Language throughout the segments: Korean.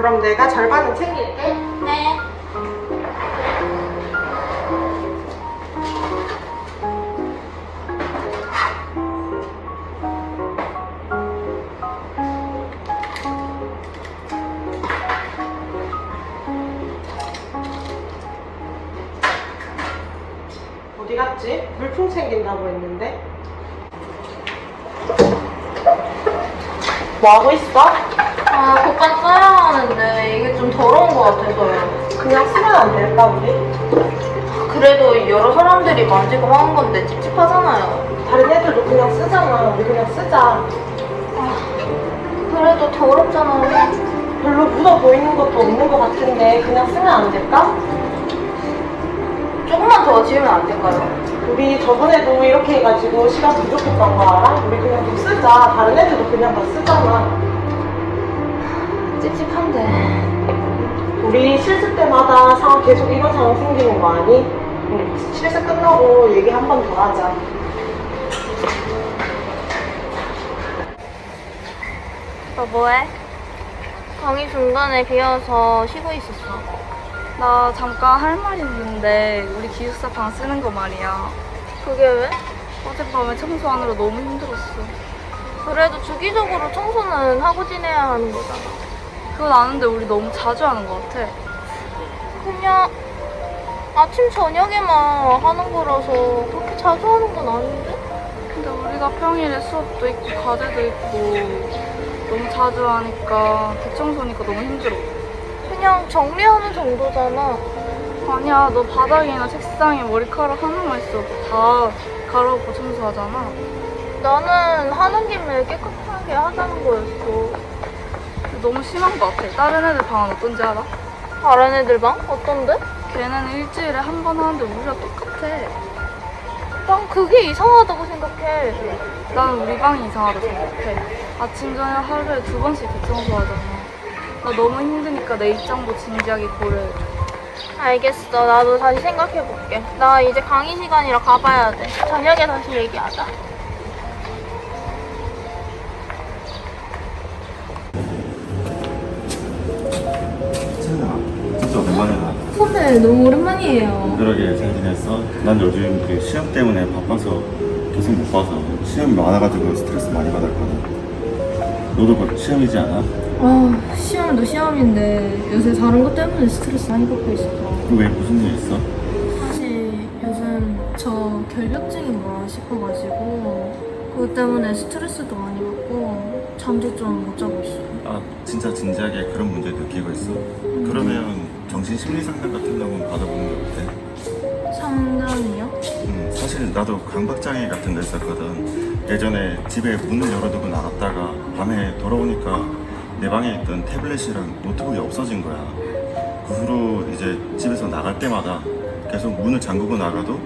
그럼 내가 절반은 챙길게. 네. 어디 갔지? 물품 챙긴다고 했는데. 뭐 하고 있어? 아, 겉감 써야 하는데 이게 좀 더러운 것 같아서요. 그냥 쓰면 안 될까 우리? 그래도 여러 사람들이 만지고 하는 건데 찝찝하잖아요. 다른 애들도 그냥 쓰잖아. 우리 그냥 쓰자. 그래도 더럽잖아요. 별로 묻어 보이는 것도 없는 것 같은데 그냥 쓰면 안 될까? 조금만 더 지우면 안 될까요? 우리 저번에도 이렇게 해가지고 시간 부족했던 거 알아? 우리 그냥 좀 쓰자. 다른 애들도 그냥 다 쓰잖아. 찝찝한데. 우리 실습 때마다 계속 이런 상황 생기는 거 아니? 실습 끝나고 얘기 한 번 더 하자. 너 뭐해? 강의 중간에 비어서 쉬고 있었어. 나 잠깐 할 말이 있는데 우리 기숙사방 쓰는 거 말이야. 그게 왜? 어젯밤에 청소하느라 너무 힘들었어. 그래도 주기적으로 청소는 하고 지내야 하는 거잖아. 그건 아는데 우리 너무 자주 하는 거 같아. 그냥 아침 저녁에만 하는 거라서 그렇게 자주 하는 건 아닌데? 근데 우리가 평일에 수업도 있고 과제도 있고 너무 자주 하니까 대청소니까 너무 힘들어. 그냥 정리하는 정도잖아. 아니야, 너 바닥이나 책상에 머리카락 하나만 있어도 다 갈아엎고 청소하잖아. 나는 하는 김에 깨끗하게 하자는 거였어. 근데 너무 심한 거 같아. 다른 애들 방은 어떤지 알아? 다른 애들 방? 어떤데? 걔네는 일주일에 한 번 하는데 우리랑 똑같아. 난 그게 이상하다고 생각해. 나는 우리 방이 이상하다 생각해. 아침 저녁 하루에 2번씩 대청소하잖아. 나 너무 힘드니까 내 입장도 진지하게 고려해줘. 알겠어. 나도 다시 생각해볼게. 나 이제 강의 시간이라 가봐야 돼. 저녁에 다시 얘기하자. 채은아, 진짜 오랜만이다. 선배 너무 오랜만이에요. 그러게 잘 지냈어? 난 요즘 그 시험 때문에 바빠서 계속 못 봐서 시험이 많아가지고 스트레스 많이 받았거든. 너도 곧 시험이지 않아? 아, 시험도 시험인데 요새 다른 것 때문에 스트레스 많이 받고 있어서. 왜 무슨 일 있어? 사실 요즘 저 결벽증인가 싶어가지고 그것 때문에 스트레스도 많이 받고 잠도 좀 못 자고 있어요. 아, 진짜 진지하게 그런 문제 느끼고 있어? 그러면 정신심리상담 같은 거 한번 받아보는 게 어때? 상담이요? 사실 나도 강박장애 같은 거 있었거든. 예전에 집에 문을 열어두고 나갔다가 밤에 돌아오니까 내 방에 있던 태블릿이랑 노트북이 없어진 거야. 그 후로 이제 집에서 나갈 때마다 계속 문을 잠그고 나가도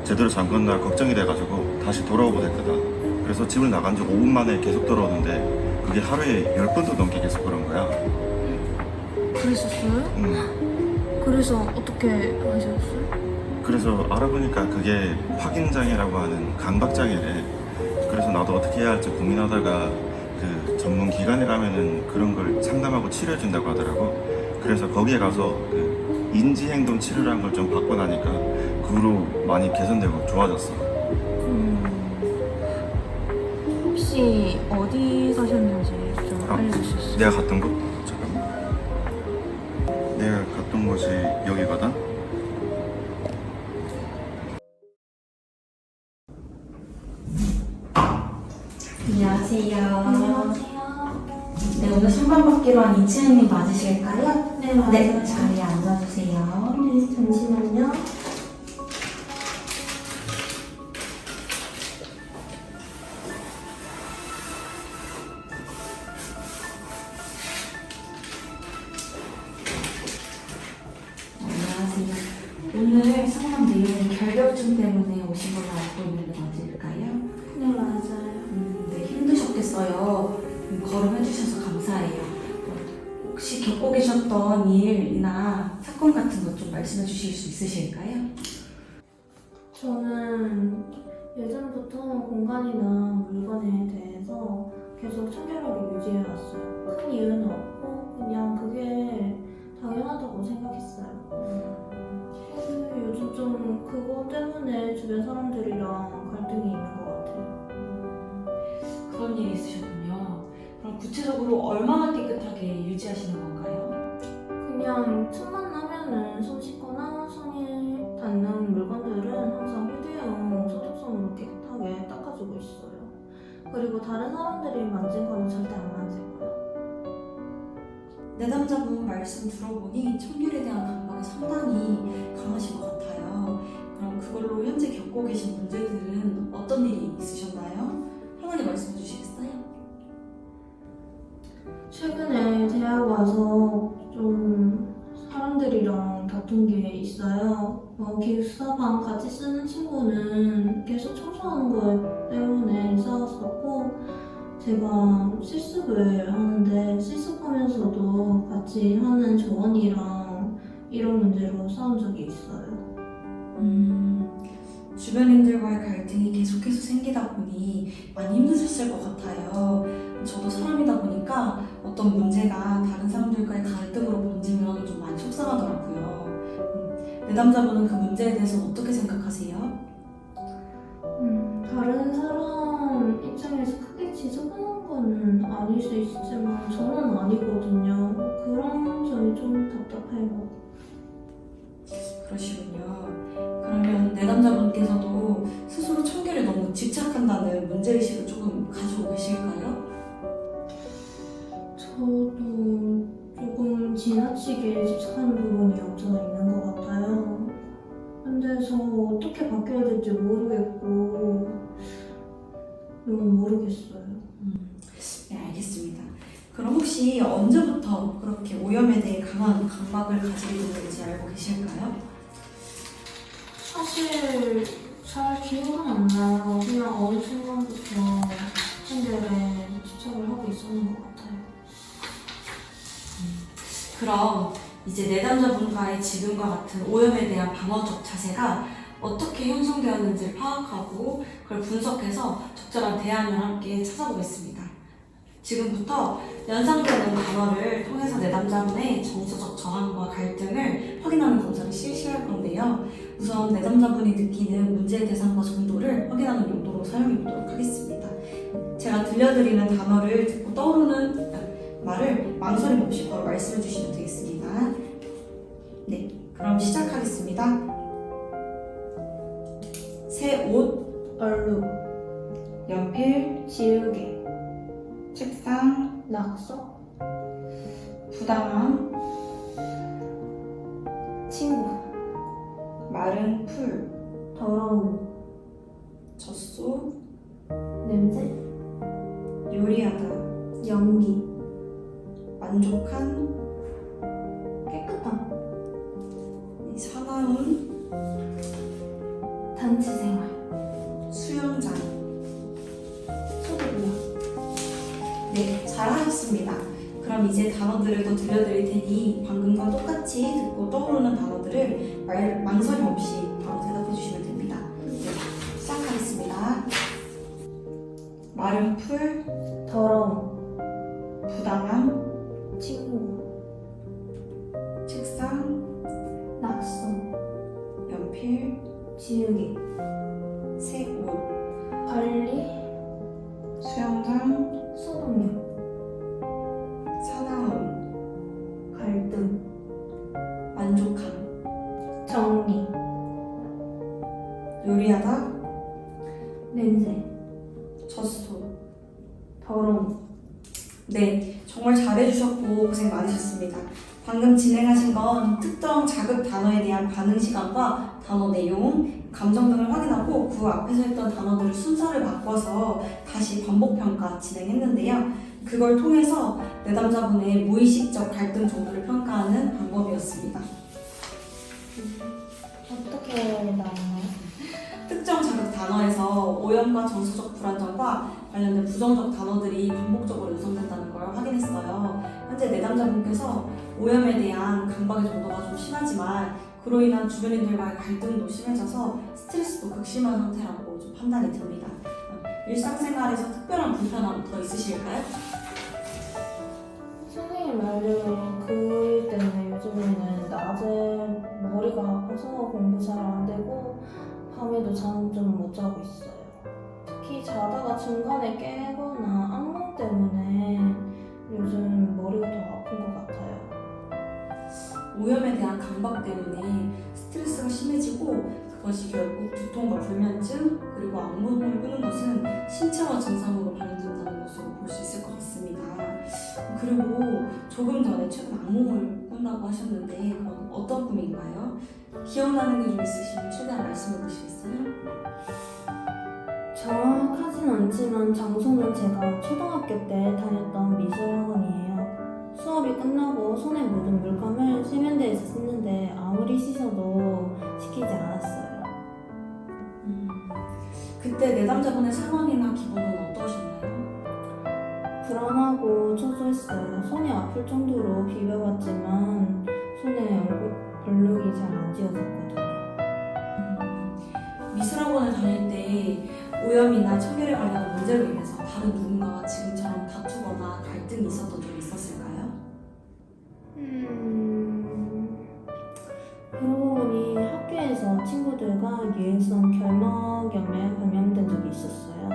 제대로 잠궜나 걱정이 돼가지고 다시 돌아오고 됐거든. 그래서 집을 나간 지 5분 만에 계속 돌아오는데 그게 하루에 10번도 넘게 계속 그런 거야. 그랬었어요? 그래서 어떻게 하셨어요? 그래서 알아보니까 그게 확인장애라고 하는 강박장애래. 그래서 나도 어떻게 해야 할지 고민하다가 그 전문 기관에 가면은 그런 걸 상담하고 치료해 준다고 하더라고. 그래서 거기에 가서 그 인지행동 치료라는 걸 좀 받고 나니까 그 후로 많이 개선되고 좋아졌어. 혹시 어디 사셨는지 좀 알려주실 수 있어요? 내가 갔던 곳? 잠깐만. 내가 갔던 곳이 여기거든? 안녕하세요. 안녕하세요. 네, 오늘 상담받기로 한 이채은님 맞으실까요? 네, 맞아요. 네, 자리에 앉아주세요. 네, 잠시만요. 안녕하세요. 오늘 상담 내용은 결벽증 때문에 오신 걸로 알고 있는데 맞을까요? 네, 맞아요. 네, 힘드셨겠어요. 걸음해주셔서 감사해요. 혹시 겪고 계셨던 일이나 사건 같은 것 좀 말씀해 주실 수 있으실까요? 저는 예전부터 공간이나 물건에 대해서 계속 청결하게 유지해왔어요. 큰 이유는 없고 그냥 그게 주변 사람들이랑 갈등이 있는 것 같아요. 그런 일이 있으셨군요. 그럼 구체적으로 얼마나 깨끗하게 유지하시는 건가요? 그냥 틈만 나면은 손 씻거나 손이 닿는 물건들은 항상 휴대용 소독솜으로 깨끗하게 닦아주고 있어요. 그리고 다른 사람들이 만진 거는 절대 안 만지고요. 내담자분 말씀 들어보니 청결에 대한 감각이 상당히 강하신 것 같아요. 그럼 그걸로 현재 겪고 계신 문제들은 어떤 일이 있으셨나요? 편하게 말씀해 주시겠어요? 최근에 대학 와서 좀 사람들이랑 다툰 게 있어요. 기숙사방 같이 쓰는 친구는 계속 청소하는 것 때문에 싸웠었고, 제가 실습을 하는데 실습하면서도 같이 하는 조원이랑 이런 문제로 싸운 적이 있어요. 주변인들과의 갈등이 계속해서 생기다 보니 많이 힘드셨을 것 같아요. 저도 사람이다 보니까 어떤 문제가 다른 사람들과의 갈등으로 번지면 좀 많이 속상하더라고요. 내담자분은 그 문제에 대해서 어떻게 생각하세요? 다른 사람 입장에서 크게 지저분한 거는 아닐 수 있지만 저는 아니거든요. 그런 점이 좀 답답해요. 그러시군요. 그러면 내담자분께서도 스스로 청결에 너무 집착한다는 문제의식을 조금 가지고 계실까요? 저도 조금 지나치게 집착하는 부분이 없잖아 있는 것 같아요. 근데 저 어떻게 바뀌어야 될지 모르겠고 너무 모르겠어요. 네, 알겠습니다. 그럼 혹시 언제부터 그렇게 오염에 대해 강한 감각을 가지게 됐는지 알고 계실까요? 사실 잘 기억은 안 나요. 그냥 어느 순간부터 청결에 집착을 하고 있었는 것 같아요. 그럼 이제 내담자분과의 지금과 같은 오염에 대한 방어적 자세가 어떻게 형성되었는지를 파악하고 그걸 분석해서 적절한 대안을 함께 찾아보겠습니다. 지금부터 연상되는 단어를 통해서 내담자분의 정서적 저항과 갈등을 확인하는 검사를 실시할 건데요. 우선 내담자분이 느끼는 문제의 대상과 정도를 확인하는 용도로 사용해 보도록 하겠습니다. 제가 들려드리는 단어를 듣고 떠오르는 말을 망설임 없이 바로 말씀해 주시면 되겠습니다. 네, 그럼 시작하겠습니다. 새 옷, 얼룩, 연필, 지우개, 책상, 낙서, 부당함, 친구, 마른 풀, 더러움, 젖소, 냄새, 요리하다, 연기, 만족한, 깨끗함, 사나운, 단체 생활, 수영장. 소독약. 네, 잘하셨습니다. 그럼 이제 단어들을 더 들려드릴 테니 방금과 똑같이 듣고 떠오르는 단어들을 망설임 없이 바로 대답해 주시면 됩니다. 네, 시작하겠습니다. 마른 풀, 더러움, 부당함, 친구, 책상, 낙서, 연필, 지우개, 새 옷, 관리, 수영장, 소독약, 사나움, 갈등, 만족함, 정리, 요리하다, 냄새, 젖소. 더러움. 네, 정말 잘해주셨고 고생 많으셨습니다. 방금 진행하신 건 특정 자극 단어에 대한 반응 시간과 단어 내용, 감정 등을 확인하고 그 앞에서 했던 단어들을 순서를 바꿔서 다시 반복 평가 진행했는데요. 그걸 통해서 내담자분의 무의식적 갈등 정도를 평가하는 방법이었습니다. 어떻게 나오나요? 특정 자극 단어에서 오염과 정서적 불안정과 관련된 부정적 단어들이 반복적으로 연상된다는 걸 확인했어요. 현재 내담자분께서 오염에 대한 강박의 정도가 좀 심하지만 그로 인한 주변인들과의 갈등도 심해져서 스트레스도 극심한 상태라고 좀 판단이 듭니다. 일상생활에서 특별한 불편함 더 있으실까요? 선생님 말대로 그 일 때문에 요즘에는 낮에 머리가 아파서 공부 잘 안 되고 밤에도 잠 못 자고 있어요. 특히 자다가 중간에 깨거나 악몽 때문에 요즘 머리가 더 아픈 것 같아요. 오염에 대한 강박 때문에 스트레스가 심해지고 그것이 결국 두통과 불면증 그리고 악몽을 꾸는 것은 신체화 증상으로 발현된다는 것으로 볼 수 있을 것 같습니다. 그리고 조금 전에 최근 악몽을 꾼다고 하셨는데 그건 어떤 꿈인가요? 기억나는 게 좀 있으시면 최대한 말씀해 주시겠어요? 정확하진 않지만 장소는 제가 초등학교 때 다녔던 미술학원이에요. 수업이 끝나고 손에 묻은 물감을 세면대에서 씻는데 아무리 씻어도 씻기지 않았어요. 그때 내담자분의 상황이나 기분은 어떠셨나요? 불안하고 초조했어요. 손이 아플 정도로 비벼봤지만 손에 얼룩이 잘 안 지워졌거든요. 미술학원을 다닐 때 오염이나 청결에 관련한 문제로 인해서 다른 누군가와 지금처럼 다투거나 갈등이 있었던 적이 있었을까요? 그러고 보니 학교에서 친구들과 유행성 결막염에 감염된 적이 있었어요.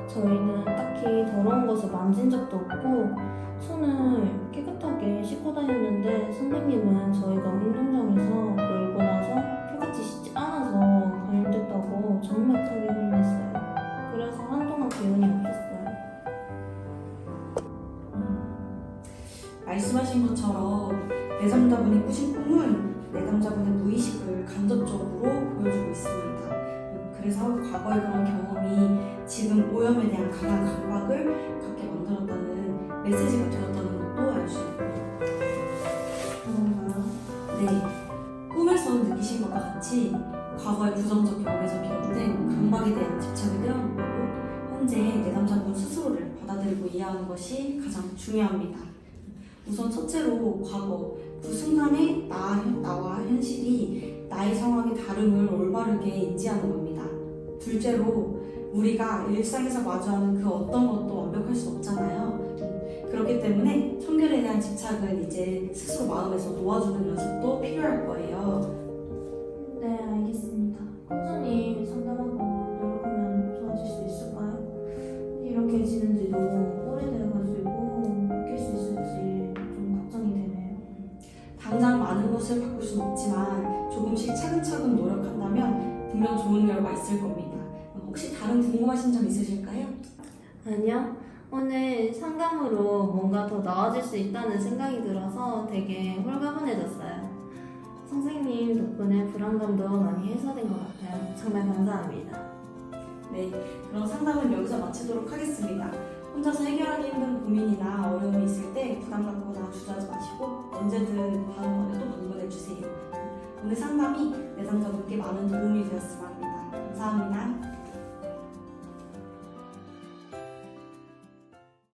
저희는 딱히 더러운 것을 만진 적도 없고 손을 깨끗하게 씻고 다녔는데 선생님은 저희가 운동장에서 놀고 나서 깨끗이 씻지 않아서 감염됐다고 정맥하게 혼냈어요. 그래서 한동안 기운이 없었어요. 말씀하신 것처럼 내담자분이 꾸신 꿈은 내담자분의 무의식을 간접적으로 보여주고 있습니다. 그래서 과거의 그런 경험이 지금 오염에 대한 강한 강박을 갖게 만들었다는 메시지가 되었다는 것도 알 수 있고요. 그런가요? 네, 꿈에서 느끼신 것과 같이 과거의 부정적 경험에서 비롯된 강박에 대한 집착이 되어온 거고 현재 내담자분 스스로를 받아들이고 이해하는 것이 가장 중요합니다. 우선 첫째로 과거, 그 순간의 나와 현실이 나의 상황의 다름을 올바르게 인지하는 겁니다. 둘째로 우리가 일상에서 마주하는 그 어떤 것도 완벽할 수 없잖아요. 그렇기 때문에 청결에 대한 집착은 이제 스스로 마음에서 놓아주는 연습도 필요할 거예요. 네, 알겠습니다. 꾸준히 상담하고 노력하면 좋아질 수 있을까요? 이렇게 지는지도 오래돼가지고 바뀔 수 있을지 좀 걱정이 되네요. 당장 많은 것을 바꿀 수는 없지만 조금씩 차근차근 노력한다면 분명 좋은 결과 있을 겁니다. 혹시 다른 궁금하신 점 있으실까요? 아니요. 오늘 상담으로 뭔가 더 나아질 수 있다는 생각이 들어서 되게 홀가분해졌어요. 선생님 덕분에 불안감도 많이 해소된 것 같아요. 정말 감사합니다. 네, 그럼 상담은 여기서 마치도록 하겠습니다. 혼자서 해결하기 힘든 고민이나 어려움이 있을 때 부담 갖거나 주저하지 마시고 언제든 다음번에 또 방문해주세요. 오늘 상담이 내담자분께 많은 도움이 되었으면 합니다. 감사합니다.